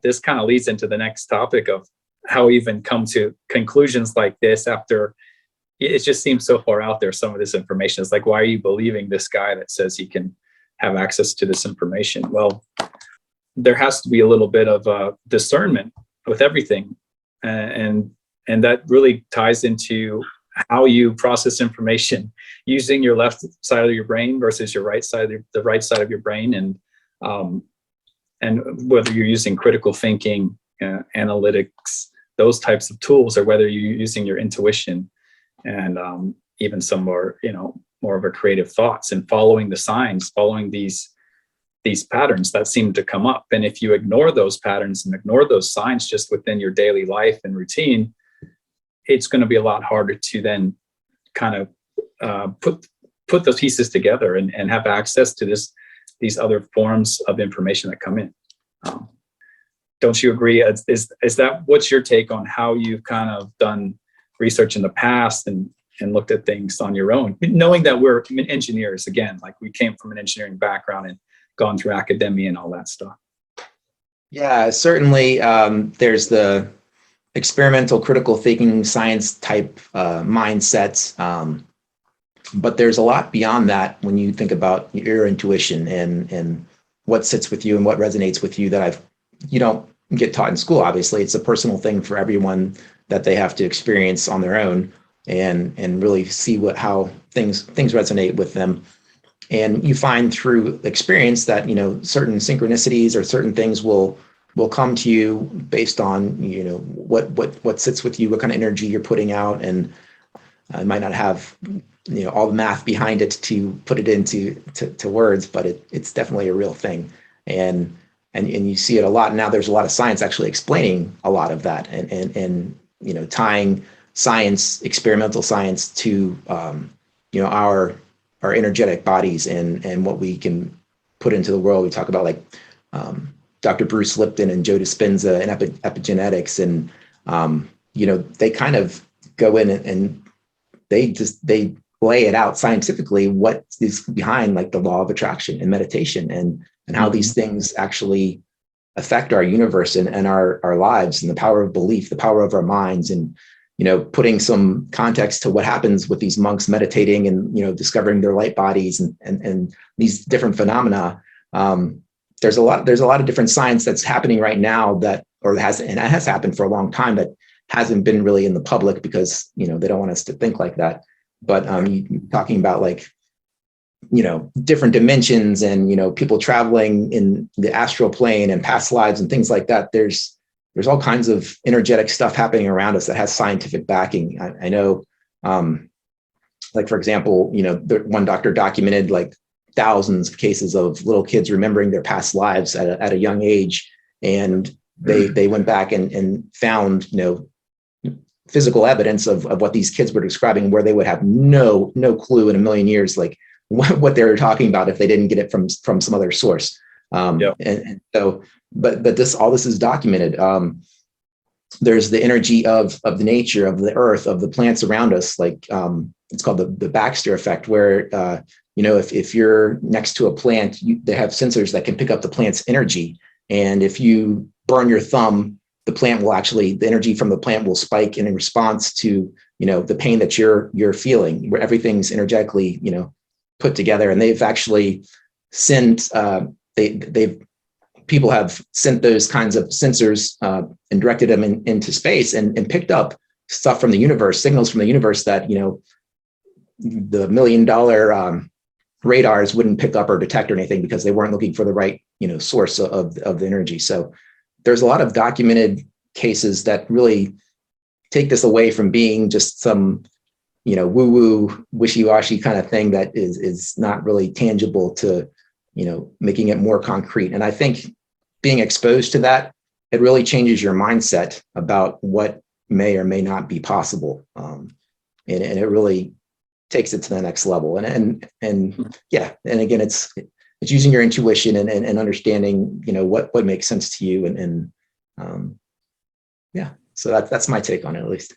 this kind of leads into the next topic of how we even come to conclusions like this after it just seems so far out there. Some of this information is like, why are you believing this guy that says he can have access to this information? Well, there has to be a little bit of discernment with everything. And that really ties into how you process information using your left side of your brain versus your right side, the right side of your brain. And whether you're using critical thinking, analytics, those types of tools, or whether you're using your intuition and even some more of a creative thoughts and following the signs, following these patterns that seem to come up. And if you ignore those patterns and ignore those signs just within your daily life and routine, it's going to be a lot harder to then kind of put those pieces together and have access to these other forms of information that come in. Don't you agree? Is that, what's your take on how you've kind of done research in the past and looked at things on your own, knowing that we're engineers, again, like we came from an engineering background and gone through academia and all that stuff? Yeah, certainly. There's the experimental critical thinking science type mindsets, but there's a lot beyond that when you think about your intuition and what sits with you and what resonates with you that you don't get taught in school. Obviously, it's a personal thing for everyone that they have to experience on their own and really see how things resonate with them. And you find through experience that certain synchronicities or certain things will come to you based on what sits with you, what kind of energy you're putting out, and it might not have all the math behind it to put it into words, but it's definitely a real thing. And you see it a lot now. There's a lot of science actually explaining a lot of that, and tying science, experimental science, to our energetic bodies and what we can put into the world. We talk about like Dr. Bruce Lipton and Joe Dispenza and epigenetics, and they kind of go in and they lay it out scientifically what is behind like the law of attraction and meditation and how these things actually affect our universe and our lives, and the power of belief, the power of our minds, and putting some context to what happens with these monks meditating and discovering their light bodies and these different phenomena. There's a lot of different science that's happening right now that has happened for a long time that hasn't been really in the public because they don't want us to think like that. But you're talking about like different dimensions and people traveling in the astral plane and past lives and things like that. There's all kinds of energetic stuff happening around us that has scientific backing. I know, like for example, one doctor documented like thousands of cases of little kids remembering their past lives at a young age, and they went back and found physical evidence of what these kids were describing, where they would have no clue in a million years like what they were talking about if they didn't get it from some other source. And so, but all this is documented. There's the energy of the nature, of the earth, of the plants around us. Like it's called the Baxter effect, where if you're next to a plant, they have sensors that can pick up the plant's energy, and if you burn your thumb, the energy from the plant will spike in response to the pain that you're feeling, where everything's energetically put together. And they've actually sent people have sent those kinds of sensors and directed them into space and picked up stuff from the universe, signals from the universe that the $1 million radars wouldn't pick up or detect or anything, because they weren't looking for the right source of the energy. So there's a lot of documented cases that really take this away from being just some woo-woo, wishy-washy kind of thing that is not really tangible to making it more concrete. And I think being exposed to that, it really changes your mindset about what may or may not be possible, and it really takes it to the next level. And yeah, and again, it's using your intuition and understanding what makes sense to you, and yeah. So that's my take on it, at least.